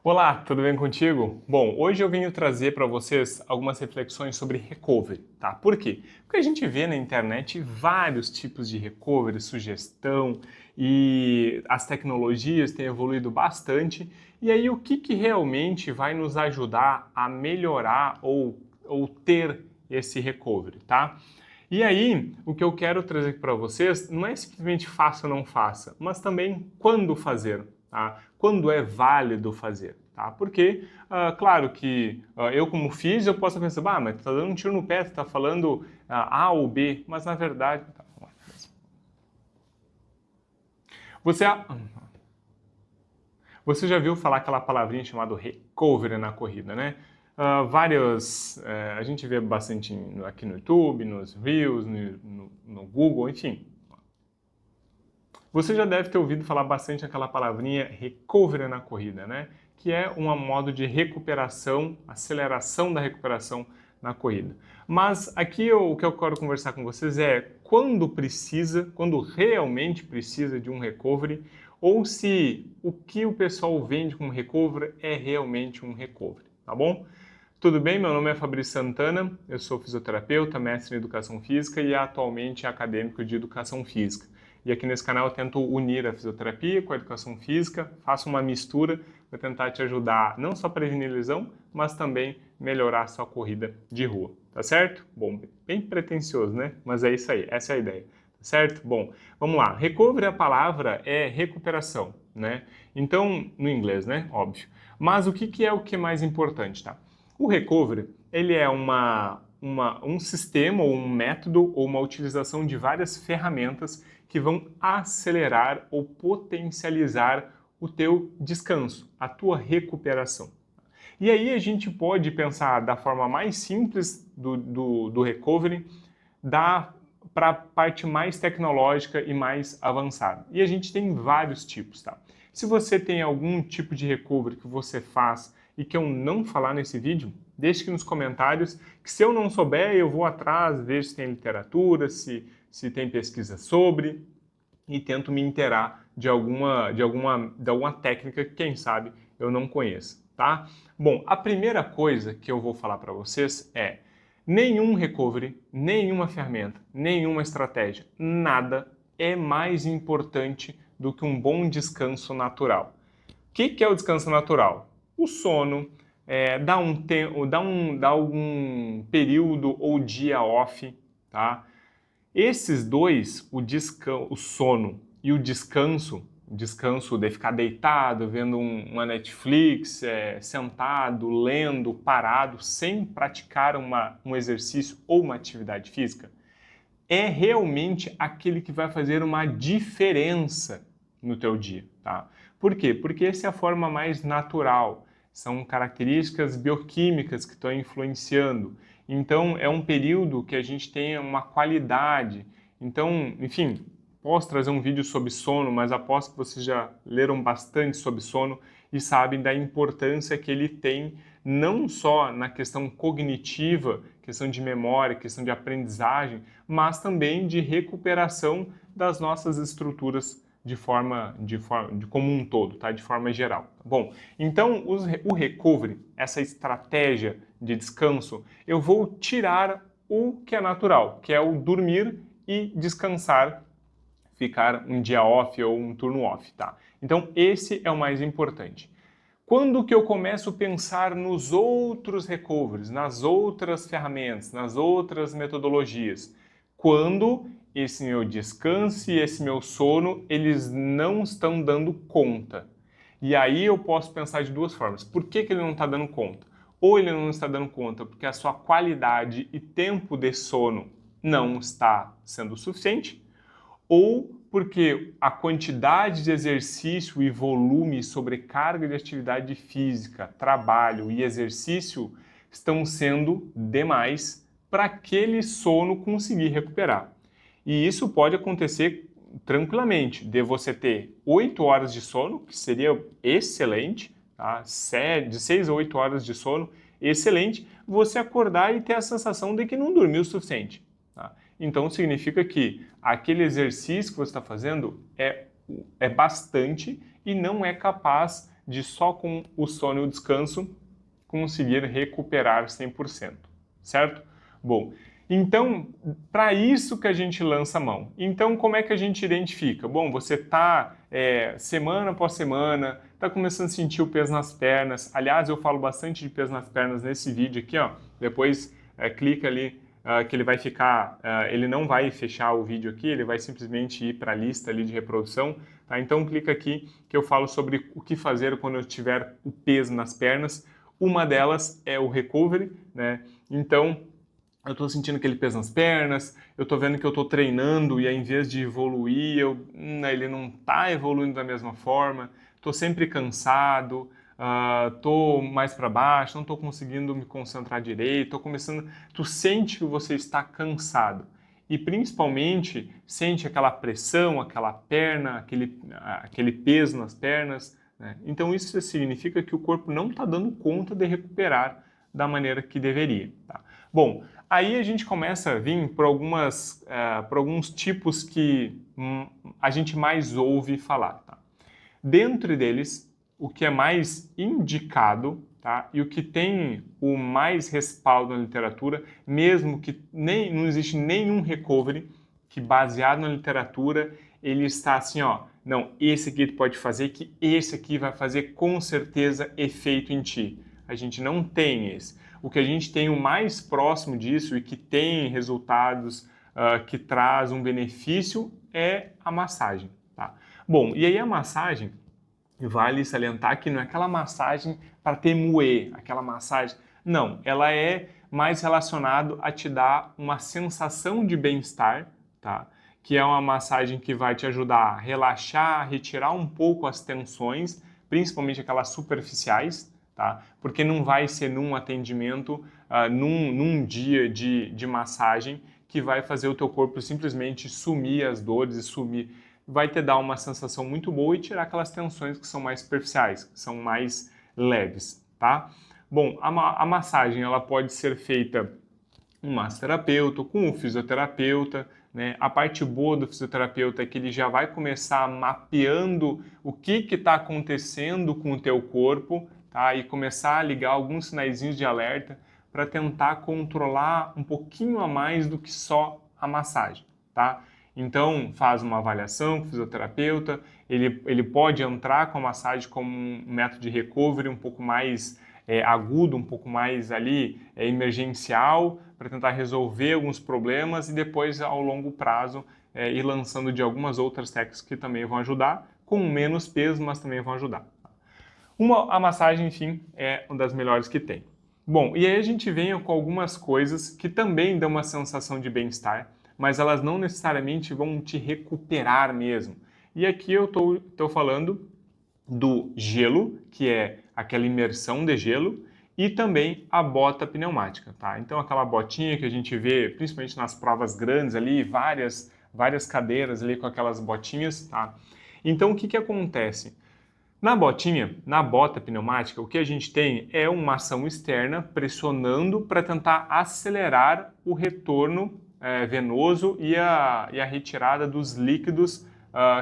Olá, tudo bem contigo? Bom, hoje eu venho trazer para vocês algumas reflexões sobre recovery, tá? Por quê? Porque a gente vê na internet vários tipos de recovery, sugestão e as tecnologias têm evoluído bastante. E aí, o que realmente vai nos ajudar a melhorar ou ter esse recovery, tá? E aí, o que eu quero trazer para vocês não é simplesmente faça ou não faça, mas também quando fazer, tá? Quando é válido fazer, tá? Porque, claro que eu como fiz, eu posso pensar, mas tu tá dando um tiro no pé, tu tá falando A ou B, mas na verdade... Tá, vamos lá. Você já viu falar aquela palavrinha chamada recovery na corrida, né? A gente vê bastante aqui no YouTube, nos Reels, no Google, enfim. Você já deve ter ouvido falar bastante aquela palavrinha recovery na corrida, né? Que é um modo de recuperação, aceleração da recuperação na corrida. Mas aqui o que eu quero conversar com vocês é quando realmente precisa de um recovery, ou se o que o pessoal vende como recovery é realmente um recovery, tá bom? Tudo bem? Meu nome é Fabrício Santana, eu sou fisioterapeuta, mestre em educação física e atualmente acadêmico de educação física. E aqui nesse canal eu tento unir a fisioterapia com a educação física, faço uma mistura para tentar te ajudar não só a prevenir lesão, mas também melhorar a sua corrida de rua, tá certo? Bom, bem pretensioso, né? Mas é isso aí, essa é a ideia, tá certo? Bom, vamos lá. Recovery, a palavra é recuperação, né? Então, no inglês, né? Óbvio. Mas o que é o que é mais importante, tá? O recovery, ele é um sistema ou um método ou uma utilização de várias ferramentas que vão acelerar ou potencializar o teu descanso, a tua recuperação. E aí a gente pode pensar da forma mais simples do recovery, para a parte mais tecnológica e mais avançada. E a gente tem vários tipos, tá? Se você tem algum tipo de recovery que você faz e que eu não falar nesse vídeo, deixe aqui nos comentários, que se eu não souber, eu vou atrás, vejo se tem literatura, se tem pesquisa sobre, e tento me inteirar de alguma técnica que, quem sabe, eu não conheça, tá? Bom, a primeira coisa que eu vou falar para vocês é nenhum recovery, nenhuma ferramenta, nenhuma estratégia, nada é mais importante do que um bom descanso natural. O que é o descanso natural? O sono, dar algum período ou dia off, tá? Esses dois, o sono e o descanso de ficar deitado, vendo uma Netflix, sentado, lendo, parado, sem praticar um exercício ou uma atividade física, é realmente aquele que vai fazer uma diferença no teu dia, tá? Por quê? Porque essa é a forma mais natural, são características bioquímicas que estão influenciando. Então, é um período que a gente tem uma qualidade. Então, enfim, posso trazer um vídeo sobre sono, mas aposto que vocês já leram bastante sobre sono e sabem da importância que ele tem, não só na questão cognitiva, questão de memória, questão de aprendizagem, mas também de recuperação das nossas estruturas de como um todo, tá? De forma geral. Bom, então o recovery, essa estratégia de descanso, eu vou tirar o que é natural, que é o dormir e descansar, ficar um dia off ou um turno off, tá? Então esse é o mais importante. Quando que eu começo a pensar nos outros recoveries, nas outras ferramentas, nas outras metodologias? Quando esse meu descanso e esse meu sono, eles não estão dando conta. E aí eu posso pensar de duas formas. Por que ele não está dando conta? Ou ele não está dando conta porque a sua qualidade e tempo de sono não está sendo suficiente, ou porque a quantidade de exercício e volume, sobrecarga de atividade física, trabalho e exercício estão sendo demais para aquele sono conseguir recuperar. E isso pode acontecer tranquilamente, de você ter 8 horas de sono, que seria excelente, tá? De 6 a 8 horas de sono, excelente, você acordar e ter a sensação de que não dormiu o suficiente. Tá? Então significa que aquele exercício que você está fazendo é bastante e não é capaz de só com o sono e o descanso conseguir recuperar 100%, certo? Bom, então, para isso que a gente lança a mão. Então, como é que a gente identifica? Bom, você está semana após semana, está começando a sentir o peso nas pernas. Aliás, eu falo bastante de peso nas pernas nesse vídeo aqui, ó. Depois clica ali que ele vai ficar, ele não vai fechar o vídeo aqui, ele vai simplesmente ir para a lista ali de reprodução. Tá? Então, clica aqui que eu falo sobre o que fazer quando eu tiver o peso nas pernas. Uma delas é o recovery, né? Então, eu estou sentindo aquele peso nas pernas, eu estou vendo que eu estou treinando e ao invés de evoluir, ele não está evoluindo da mesma forma, estou sempre cansado, estou mais para baixo, não estou conseguindo me concentrar direito, estou começando... Tu sente que você está cansado e principalmente sente aquela pressão, aquela perna, aquele peso nas pernas, né? Então isso significa que o corpo não está dando conta de recuperar da maneira que deveria, tá? Bom, aí a gente começa a vir por alguns tipos que a gente mais ouve falar, tá? Dentro deles, o que é mais indicado, tá? E o que tem o mais respaldo na literatura, mesmo que não existe nenhum recovery que baseado na literatura, ele está assim, ó, não, esse aqui tu pode fazer, que esse aqui vai fazer com certeza efeito em ti. A gente não tem esse. O que a gente tem o mais próximo disso e que tem resultados que traz um benefício é a massagem, tá? Bom, e aí a massagem, vale salientar que não é aquela massagem para te moer, aquela massagem... Não, ela é mais relacionada a te dar uma sensação de bem-estar, tá? Que é uma massagem que vai te ajudar a relaxar, a retirar um pouco as tensões, principalmente aquelas superficiais, tá? Porque não vai ser num atendimento, num dia de massagem que vai fazer o teu corpo simplesmente sumir as dores e sumir. Vai te dar uma sensação muito boa e tirar aquelas tensões que são mais superficiais, que são mais leves, tá? Bom, a massagem ela pode ser feita com um massoterapeuta, com um fisioterapeuta, né? A parte boa do fisioterapeuta é que ele já vai começar mapeando o que está acontecendo com o teu corpo, tá? E começar a ligar alguns sinaizinhos de alerta para tentar controlar um pouquinho a mais do que só a massagem, tá? Então, faz uma avaliação com o fisioterapeuta, ele pode entrar com a massagem como um método de recovery um pouco mais agudo, um pouco mais ali emergencial, para tentar resolver alguns problemas e depois, ao longo prazo, ir lançando de algumas outras técnicas que também vão ajudar, com menos peso, mas também vão ajudar. A massagem, enfim, é uma das melhores que tem. Bom, e aí a gente vem com algumas coisas que também dão uma sensação de bem-estar, mas elas não necessariamente vão te recuperar mesmo. E aqui eu estou falando do gelo, que é aquela imersão de gelo, e também a bota pneumática, tá? Então aquela botinha que a gente vê, principalmente nas provas grandes ali, várias cadeiras ali com aquelas botinhas, tá? Então o que acontece? Na bota pneumática, o que a gente tem é uma ação externa pressionando para tentar acelerar o retorno venoso e a retirada dos líquidos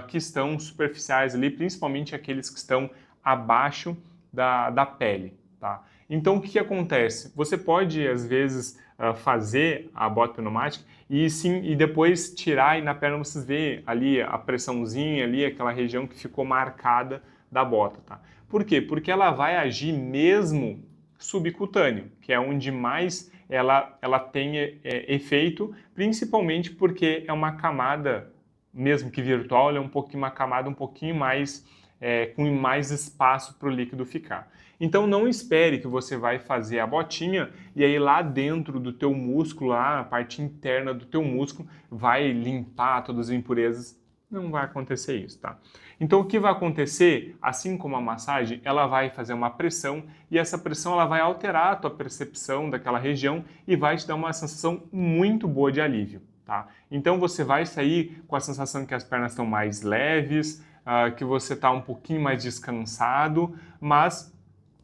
que estão superficiais ali, principalmente aqueles que estão abaixo da pele, tá? Então, o que acontece? Você pode, às vezes, fazer a bota pneumática e depois tirar e na perna vocês vê ali a pressãozinha, ali, aquela região que ficou marcada da bota, tá? Por quê? Porque ela vai agir mesmo subcutâneo, que é onde mais ela tem efeito, principalmente porque é uma camada, mesmo que virtual, ela é uma camada um pouquinho mais, com mais espaço para o líquido ficar. Então não espere que você vai fazer a botinha e aí lá dentro do teu músculo, lá na parte interna do teu músculo, vai limpar todas as impurezas. Não vai acontecer isso, tá? Então o que vai acontecer, assim como a massagem, ela vai fazer uma pressão e essa pressão ela vai alterar a tua percepção daquela região e vai te dar uma sensação muito boa de alívio, tá? Então você vai sair com a sensação que as pernas estão mais leves, que você está um pouquinho mais descansado, mas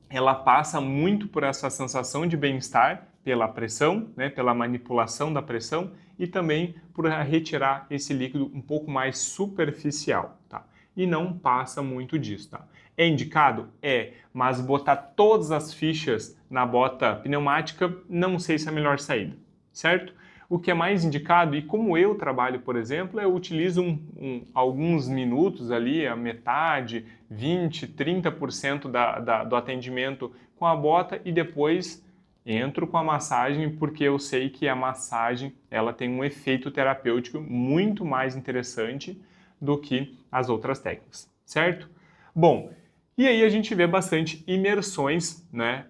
ela passa muito por essa sensação de bem-estar, pela pressão, né, pela manipulação da pressão e também por retirar esse líquido um pouco mais superficial, tá? E não passa muito disso, tá? É indicado? É, mas botar todas as fichas na bota pneumática não sei se é a melhor saída, certo? O que é mais indicado, e como eu trabalho, por exemplo, eu utilizo alguns minutos ali, a metade, 20, 30% do atendimento com a bota e depois entro com a massagem, porque eu sei que a massagem ela tem um efeito terapêutico muito mais interessante do que as outras técnicas, certo? Bom, e aí a gente vê bastante imersões, né,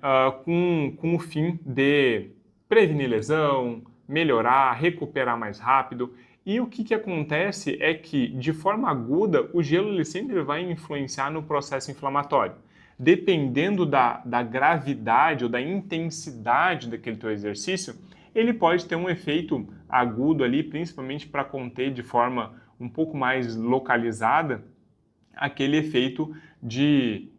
com o fim de prevenir lesão, melhorar, recuperar mais rápido. E o que acontece é que, de forma aguda, o gelo ele sempre vai influenciar no processo inflamatório. Dependendo da gravidade ou da intensidade daquele teu exercício, ele pode ter um efeito agudo ali, principalmente para conter de forma um pouco mais localizada aquele efeito de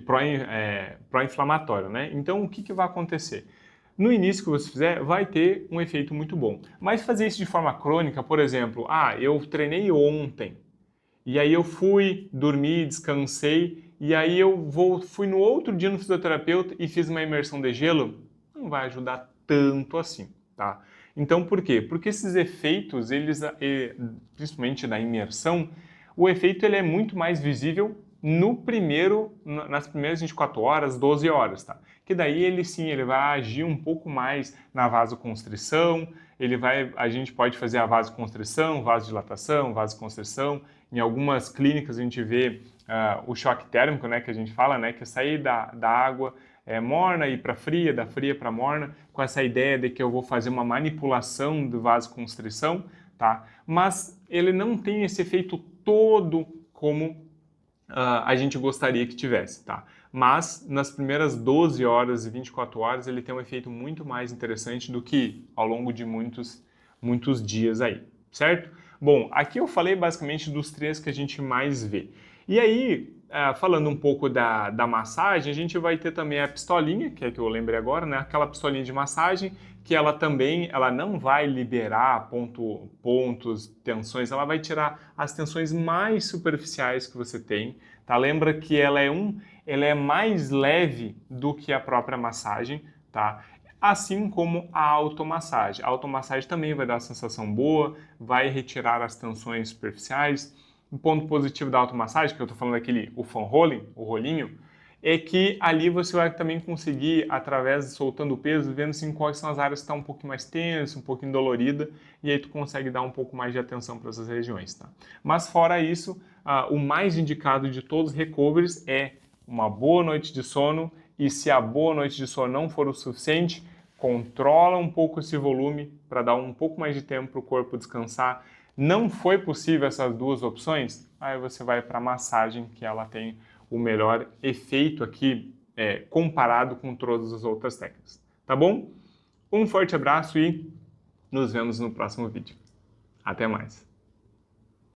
pró-inflamatório, né? Então, o que vai acontecer? No início que você fizer, vai ter um efeito muito bom. Mas fazer isso de forma crônica, por exemplo, eu treinei ontem, e aí eu fui, dormi, descansei, e aí fui no outro dia no fisioterapeuta e fiz uma imersão de gelo, não vai ajudar tanto assim, tá? Então, por quê? Porque esses efeitos, principalmente da imersão, o efeito ele é muito mais visível nas primeiras 24 horas, 12 horas, tá? Que daí ele vai agir um pouco mais na vasoconstrição, a gente pode fazer a vasoconstrição, vasodilatação, vasoconstrição. Em algumas clínicas a gente vê o choque térmico, né, que a gente fala, né, que é sair da água morna e ir para fria, da fria para morna, com essa ideia de que eu vou fazer uma manipulação do vasoconstrição, tá? Mas ele não tem esse efeito todo como a gente gostaria que tivesse, tá? Mas nas primeiras 12 horas e 24 horas ele tem um efeito muito mais interessante do que ao longo de muitos dias aí, certo? Bom, aqui eu falei basicamente dos três que a gente mais vê. E aí, falando um pouco da massagem, a gente vai ter também a pistolinha, que é que eu lembrei agora, né? Aquela pistolinha de massagem, que ela não vai liberar pontos, tensões, ela vai tirar as tensões mais superficiais que você tem, tá? Lembra que ela é mais leve do que a própria massagem, tá? Assim como a automassagem. A automassagem também vai dar uma sensação boa, vai retirar as tensões superficiais. Um ponto positivo da automassagem, que eu estou falando o foam rolling, o rolinho, é que ali você vai também conseguir, através de soltando o peso, vendo assim, quais são as áreas que estão um pouquinho mais tensas, um pouquinho dolorida, e aí tu consegue dar um pouco mais de atenção para essas regiões, tá? Mas fora isso, o mais indicado de todos os recoveries é uma boa noite de sono, e se a boa noite de sono não for o suficiente, controla um pouco esse volume para dar um pouco mais de tempo para o corpo descansar. Não foi possível essas duas opções? Aí você vai para a massagem, que ela tem o melhor efeito aqui comparado com todas as outras técnicas. Tá bom? Um forte abraço e nos vemos no próximo vídeo. Até mais!